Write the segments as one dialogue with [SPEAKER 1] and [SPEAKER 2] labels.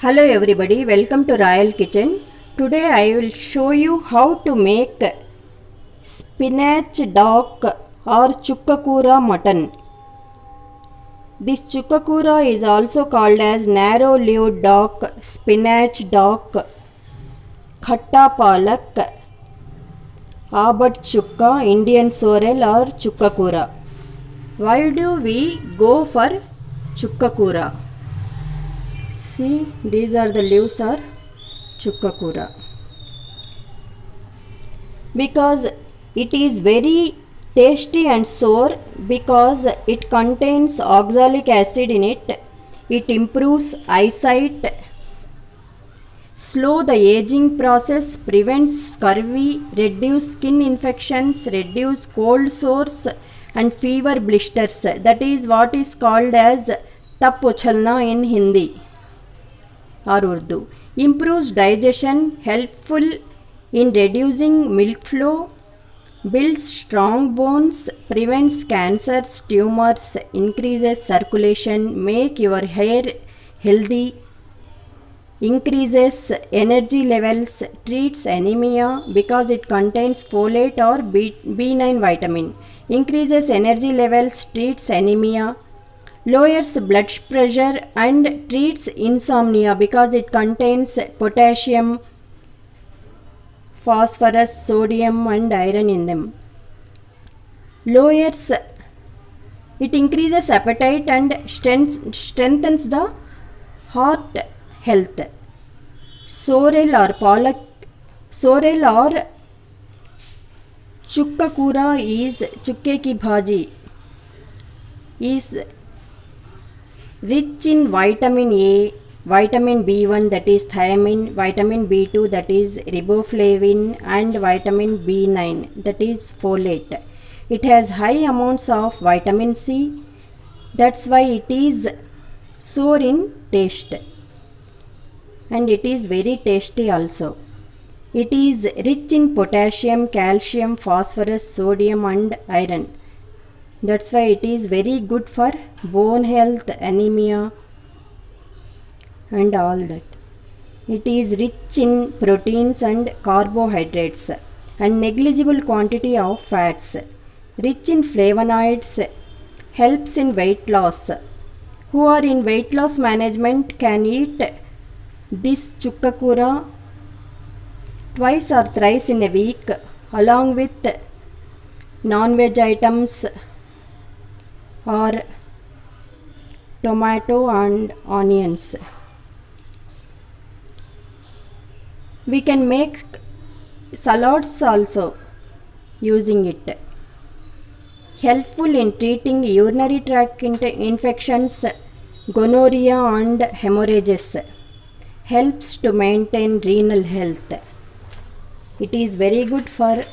[SPEAKER 1] Hello everybody, welcome to Royal Kitchen. Today I will show you how to make spinach dock or chukkakura mutton. This chukkakura is also called as narrow leaved dock, spinach dock, khatta palak, abat chukka, Indian sorrel or chukkakura. Why do we go for chukkakura? See, these are the leaves are chukkakura. Because it is very tasty and sour because it contains oxalic acid in it. It improves eyesight, slow the aging process, prevents scurvy, reduce skin infections, reduce cold sores and fever blisters. That is what is called as tap uchalna in Hindi or Urdu. Improves digestion, helpful in reducing milk flow, builds strong bones, prevents cancers, tumors, increases circulation, make your hair healthy, increases energy levels, treats anemia because it contains folate or B9 vitamin, increases energy levels, treats anemia, lowers blood pressure and treats insomnia because it contains potassium, phosphorus, sodium and iron in them. It increases appetite and strengthens the heart health. Sorrel or chukkakura is chukke ki bhaji is rich in vitamin A, vitamin B1 that is thiamine, vitamin B2 that is riboflavin and vitamin B9 that is folate. It has high amounts of vitamin C, that's why it is sour in taste and it is very tasty also. It is rich in potassium, calcium, phosphorus, sodium and iron. That's why it is very good for bone health, anemia and all that. It is rich in proteins and carbohydrates and negligible quantity of fats. Rich in flavonoids, helps in weight loss. Who are in weight loss management can eat this chukkakura twice or thrice in a week along with non-veg items or tomato and onions. We can make salads also using it. Helpful in treating urinary tract infections, gonorrhea and hemorrhages. Helps to maintain renal health. It is very good for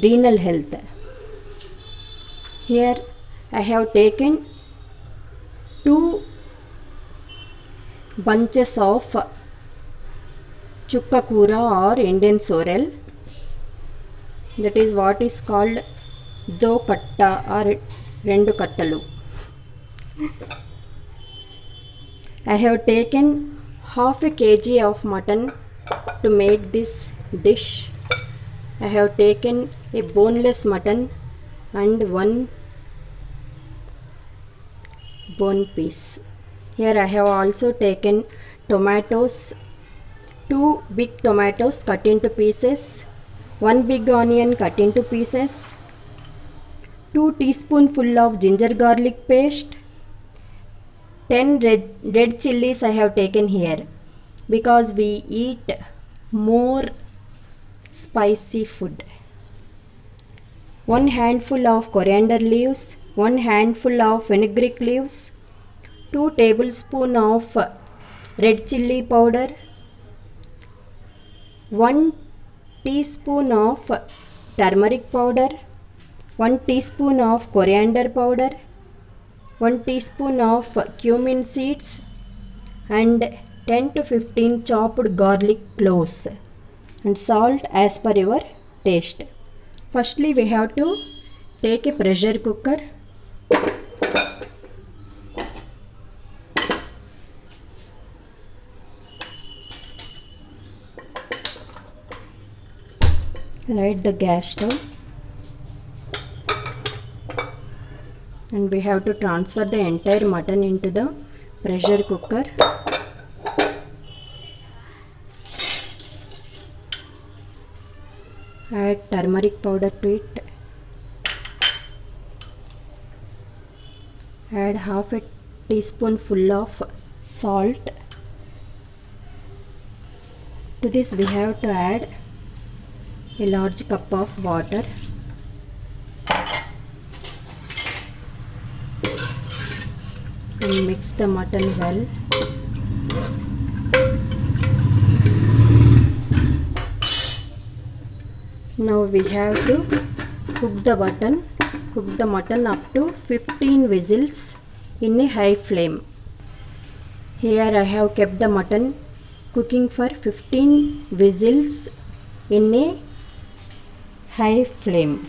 [SPEAKER 1] renal health. Here I have taken 2 bunches of chukkakura or Indian sorrel. That is what is called do katta or rendu kattalu. I have taken half a kg of mutton to make this dish. I have taken a boneless mutton and 1 bone piece. Here I have also taken tomatoes, 2 big tomatoes cut into pieces, 1 big onion cut into pieces, 2 teaspoonful of ginger garlic paste, 10 red chillies I have taken here because we eat more spicy food. 1 handful of coriander leaves, 1 handful of fenugreek leaves, 2 tablespoons of red chilli powder, 1 teaspoon of turmeric powder, 1 teaspoon of coriander powder, 1 teaspoon of cumin seeds and 10 to 15 chopped garlic cloves and salt as per your taste. Firstly we have to take a pressure cooker. Light the gas stove and we have to transfer the entire mutton into the pressure cooker. Add turmeric powder to it. Add half a teaspoonful of salt. To this we have to add a large cup of water. And mix the mutton well. Now we have to cook the mutton up to 15 whistles in a high flame. Here I have kept the mutton cooking for 15 whistles in a high flame.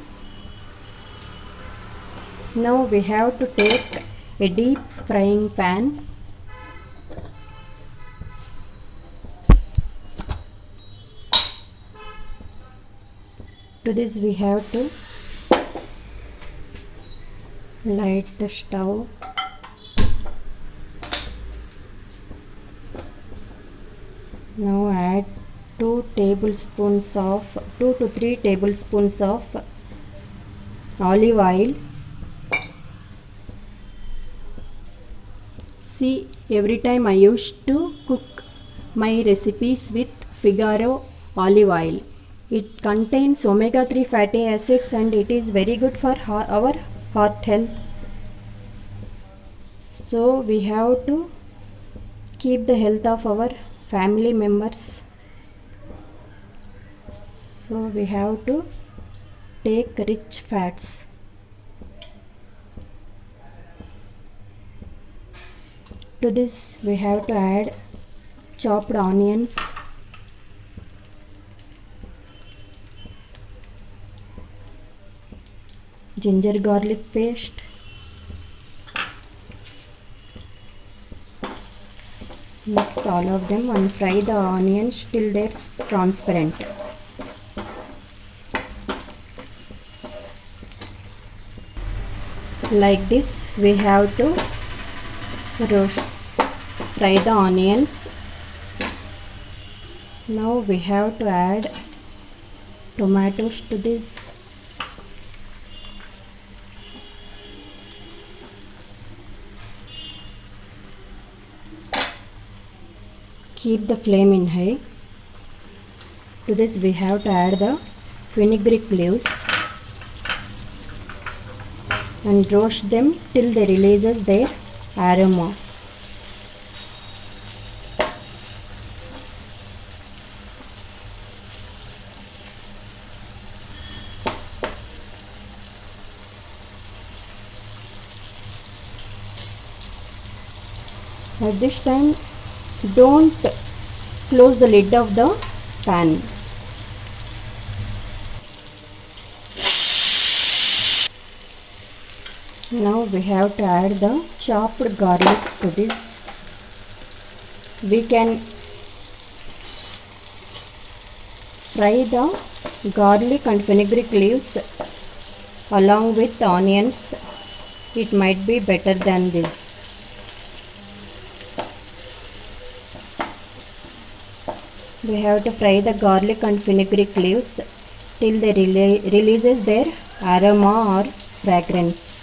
[SPEAKER 1] Now we have to take a deep frying pan. To this we have to light the stove. Now add 2 to 3 tablespoons of olive oil. See, every time I used to cook my recipes with Figaro olive oil. It contains omega-3 fatty acids and it is very good for our heart health. So we have to keep the health of our family members. So we have to take rich fats. To this we have to add chopped onions, ginger garlic paste, mix all of them and fry the onions till they're transparent. Like this we have to fry the onions. Now we have to add tomatoes to this. Keep the flame in high. To this we have to add the fenugreek leaves and roast them till they releases their aroma. At this time, don't close the lid of the pan. Now we have to add the chopped garlic to this. We can fry the garlic and fenugreek leaves along with onions. It might be better than this. We have to fry the garlic and fenugreek leaves till they releases their aroma or fragrance.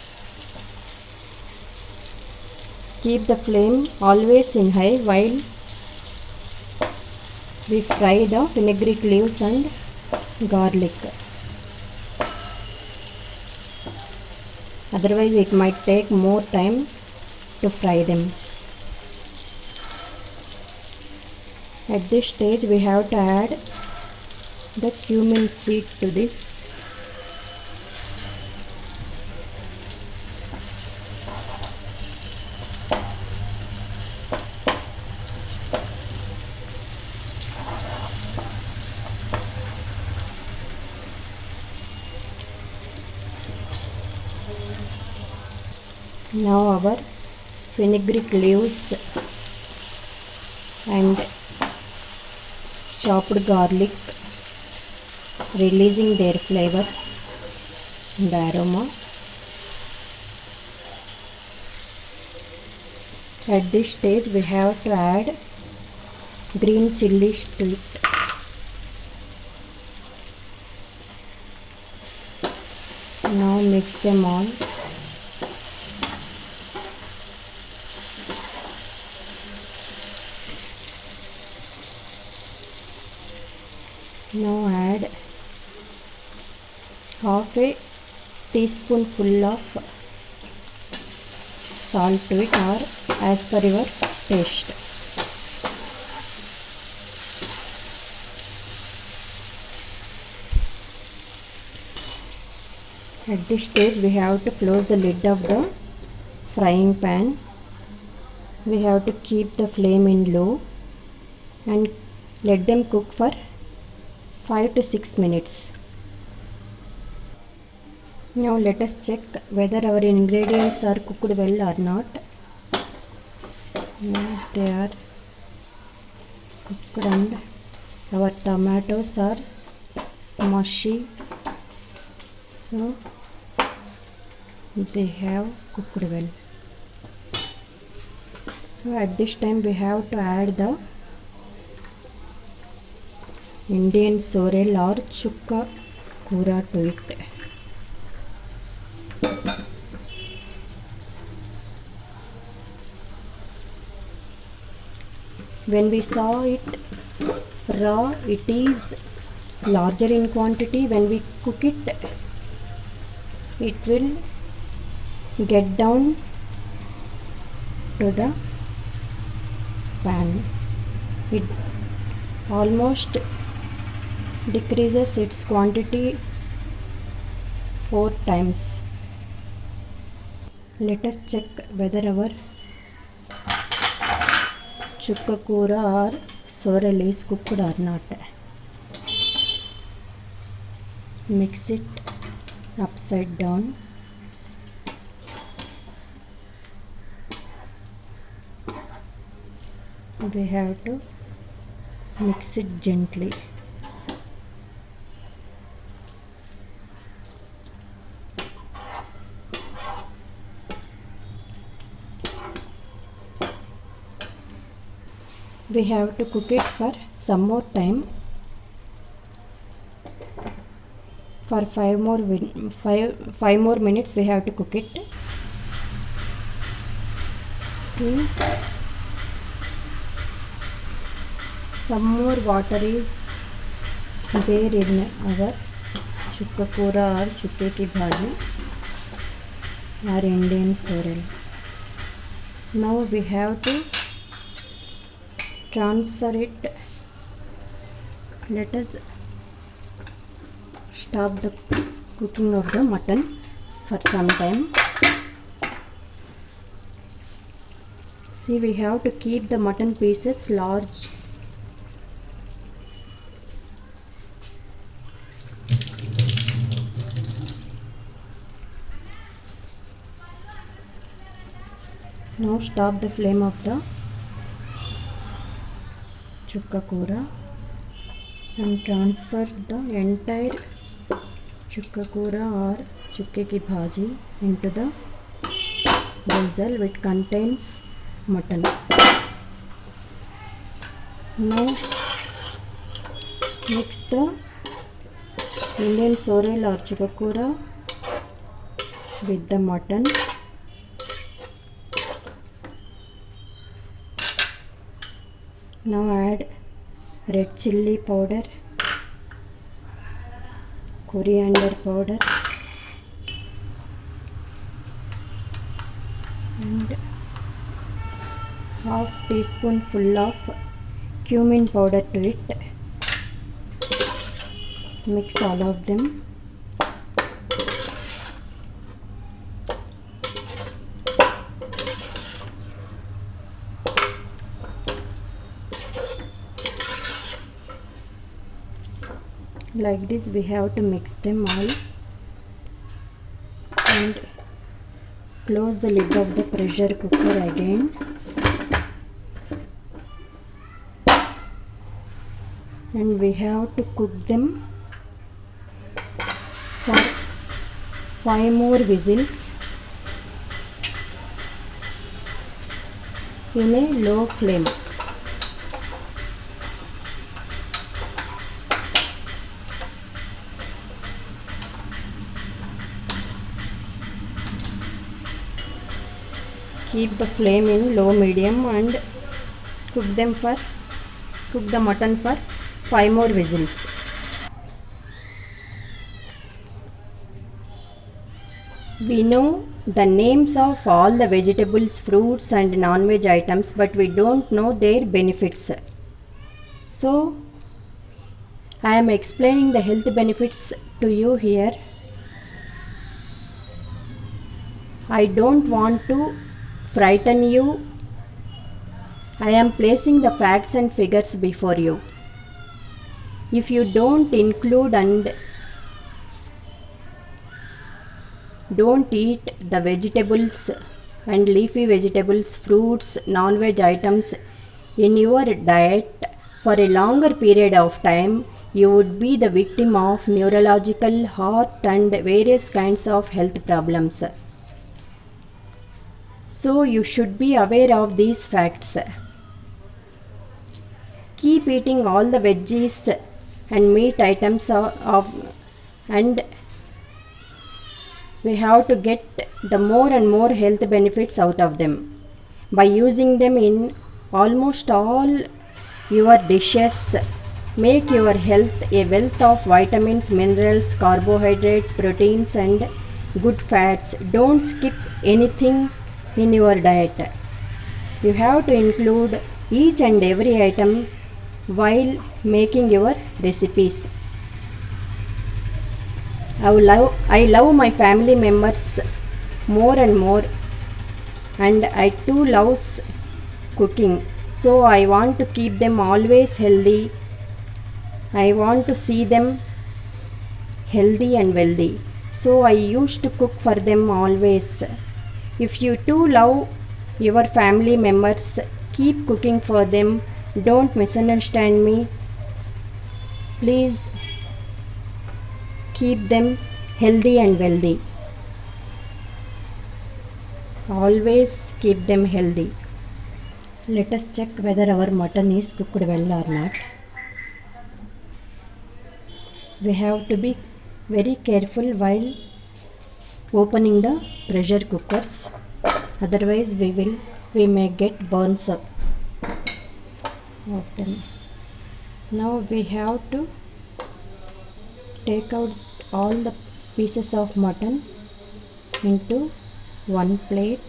[SPEAKER 1] Keep the flame always in high while we fry the fenugreek leaves and garlic. Otherwise it might take more time to fry them. At this stage we have to add the cumin seed to this. Now our fenugreek leaves and chopped garlic releasing their flavors and aroma. At this stage we have to add green chilies to it. Now mix them all. Now add half a teaspoonful of salt to it, or as per your taste. At this stage we have to close the lid of the frying pan. We have to keep the flame in low and let them cook for 5 to 6 minutes. Now let us check whether our ingredients are cooked well or not. Now they are cooked and our tomatoes are mushy, so they have cooked well. So at this time we have to add the Indian sorrel or chukka kura to it. When we saw it raw, it is larger in quantity. When we cook it, it will get down to the pan. It almost decreases its quantity 4 times. Let us check whether our chukka kura or sorrel is cooked or not. Mix it upside down. We have to mix it gently. We have to cook it for some more time. For 5 more minutes we have to cook it. See, some more water is there in our chukka kura or chukke ki bhaji or Indian sorrel. Now we have to transfer it. Let us stop the cooking of the mutton for some time. See, we have to keep the mutton pieces large. Now stop the flame of the chukka kura and transfer the entire chukka kura or chukke ki bhaji into the vessel which contains mutton. Now mix the Indian sorrel or chukka kura with the mutton. Now add red chilli powder, coriander powder and half teaspoonful of cumin powder to it. Mix all of them. Like this we have to mix them all and close the lid of the pressure cooker again. And we have to cook them 5 more whistles in a low flame. Keep the flame in low medium and cook the mutton for 5 more whistles. We know the names of all the vegetables, fruits and non-veg items, but we don't know their benefits. So I am explaining the health benefits to you here. I don't want to frighten you. I am placing the facts and figures before you. If you don't include and don't eat the vegetables and leafy vegetables, fruits, non-veg items in your diet for a longer period of time, you would be the victim of neurological, heart and various kinds of health problems. So you should be aware of these facts. Keep eating all the veggies and meat items and we have to get the more and more health benefits out of them by using them in almost all your dishes. Make your health a wealth of vitamins, minerals, carbohydrates, proteins and good fats. Don't skip anything in your diet. You have to include each and every item while making your recipes. I love my family members more and more, and I too loves cooking. So I want to keep them always healthy. I want to see them healthy and wealthy. So I used to cook for them always. If you too love your family members, keep cooking for them. Don't misunderstand me. Please keep them healthy and wealthy. Always keep them healthy. Let us check whether our mutton is cooked well or not. We have to be very careful while opening the pressure cookers, otherwise we may get burns of them. Now we have to take out all the pieces of mutton into one plate.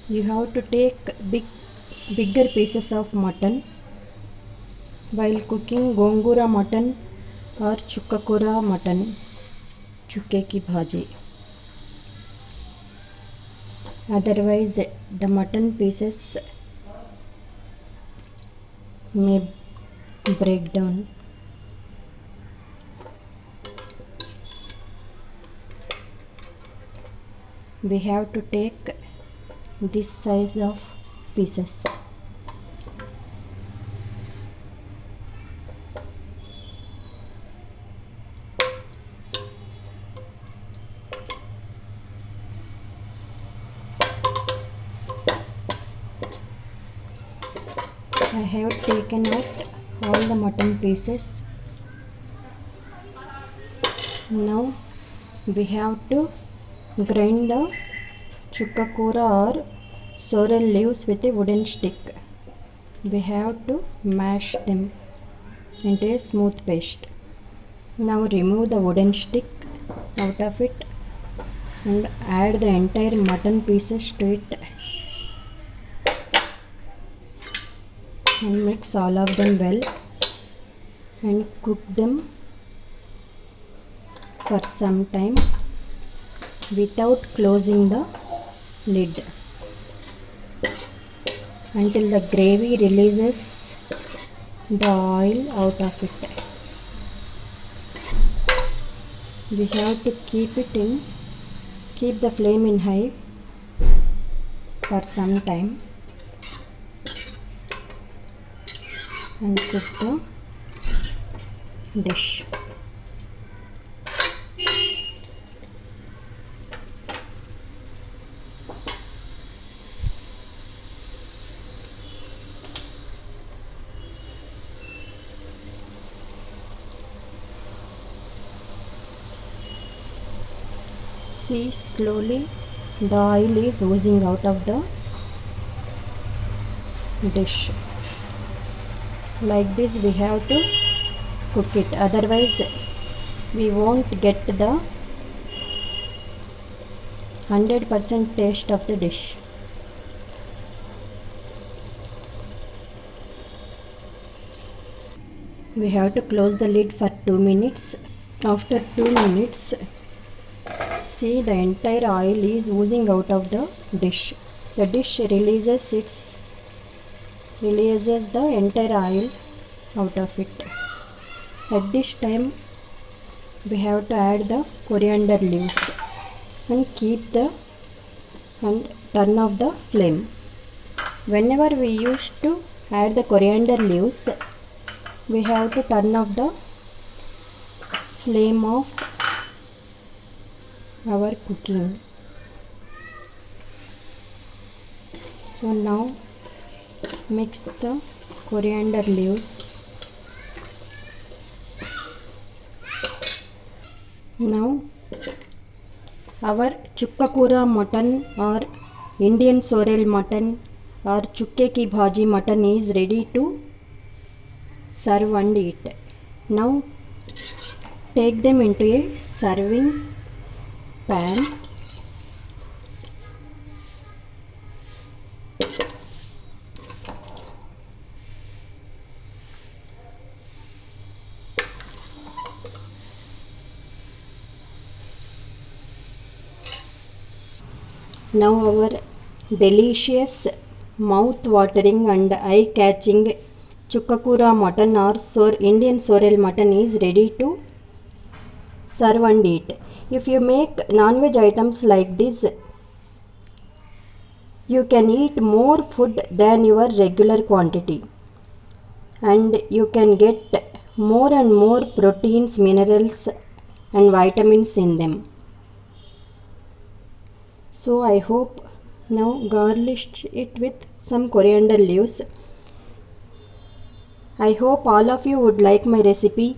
[SPEAKER 1] You have to take bigger pieces of mutton while cooking gongura mutton or chukkakura mutton, chukke ki bhaji. Otherwise the mutton pieces may break down. We have to take this size of pieces. I have taken out all the mutton pieces. Now we have to grind the chukkakura or sorrel leaves with a wooden stick. We have to mash them into a smooth paste. Now remove the wooden stick out of it and add the entire mutton pieces to it and mix all of them well and cook them for some time without closing the lid until the gravy releases the oil out of it. We have to keep the flame in high for some time. and put the dish. See, slowly the oil is oozing out of the dish. Like this we have to cook it, otherwise we won't get the 100% taste of the dish. We have to close the lid for 2 minutes. After 2 minutes, see, the entire oil is oozing out of the dish. The dish releases the entire oil out of it. At this time, we have to add the coriander leaves and turn off the flame. Whenever we used to add the coriander leaves, we have to turn off the flame of our cooking. So now mix the coriander leaves. Now our chukkakura mutton or Indian sorrel mutton or chukke ki bhaji mutton is ready to serve and eat. Now take them into a serving pan. Now our delicious, mouth-watering and eye-catching chukkakura mutton or Indian sorrel mutton is ready to serve and eat. If you make non-veg items like this, you can eat more food than your regular quantity, and you can get more and more proteins, minerals and vitamins in them. So I hope now garnish it with some coriander leaves. I hope all of you would like my recipe.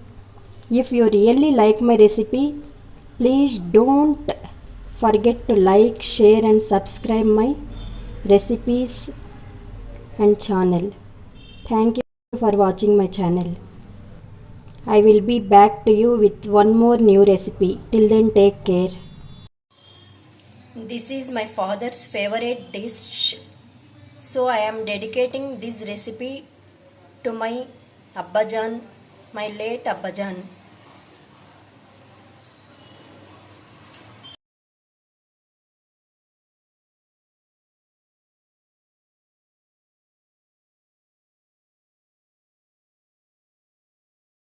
[SPEAKER 1] If you really like my recipe, please don't forget to like, share and subscribe my recipes and channel. Thank you for watching my channel. I will be back to you with one more new recipe. Till then, take care. This is my father's favorite dish, so I am dedicating this recipe to my Abbajan, my late Abbajan.